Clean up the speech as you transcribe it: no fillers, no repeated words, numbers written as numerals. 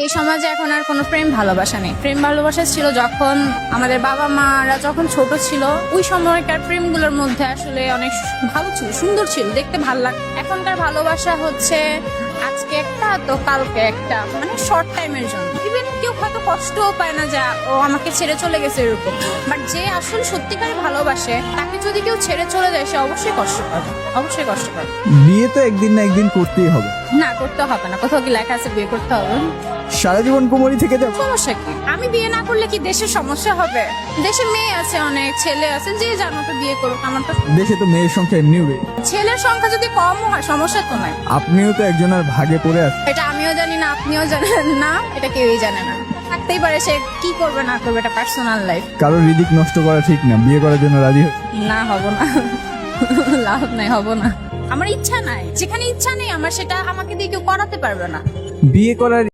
এই সমাজে এখন আর কোনো প্রেম ভালোবাসা নেই। প্রেম ভালোবাসা ছিল যখন আমাদের বাবা মারা যখন ছোট ছিল, ওই সময়কার প্রেমগুলোর মধ্যে আসলে অনেক ভালো ছিল, সুন্দর ছিল, দেখতে ভালো লাগে। এখনকার ভালোবাসা হচ্ছে আজকে একটা তো কালকে একটা, মানে শর্ট টাইমের জন্য। ইভেন কেউ হয়তো কষ্টও পায় না যে ও আমাকে ছেড়ে চলে গেছে এরকম, বাট যে আসল সত্যিকারে ভালোবাসে তাকে যদি কেউ ছেড়ে চলে যায় সে অবশ্যই কষ্ট পাবে, অবশ্যই কষ্ট পাবে। বিয়ে তো একদিন না একদিন করতেই হবে। না, করতে হবে না। কোথাও কি লেখা আছে বিয়ে করতে হবে? সারা জীবন কুমারী থেকে যাবো। সমস্যা কি? আমি বিয়ে না করলে কি দেশের সমস্যা হবে? দেশে মেয়ে আছে, অনেক ছেলে আছে, যে জানো তো বিয়ে করুক। আমার তো দেশে তো মেয়ের সংখ্যা এমনিও বেশি। ছেলের সংখ্যা যদি কম হয় সমস্যা তো নাই। আপনিও তো একজনের ভাগে পড়ে আছেন। এটা আমিও জানি না, আপনিও জানেন না, এটা কেউই জানে না। থাকতেই পারে, সে কি করবে না করবে এটা পার্সোনাল লাইফ। কারোর রিজিক নষ্ট করা ঠিক না। বিয়ে করার জন্য রাজি হচ্ছে না, হব না। লাভ নাই, হব না। আমার ইচ্ছা নাই, যেখানে ইচ্ছা নেই আমার সেটা আমাকে দিয়ে কেউ করাতে পারবে না। বিয়ে করার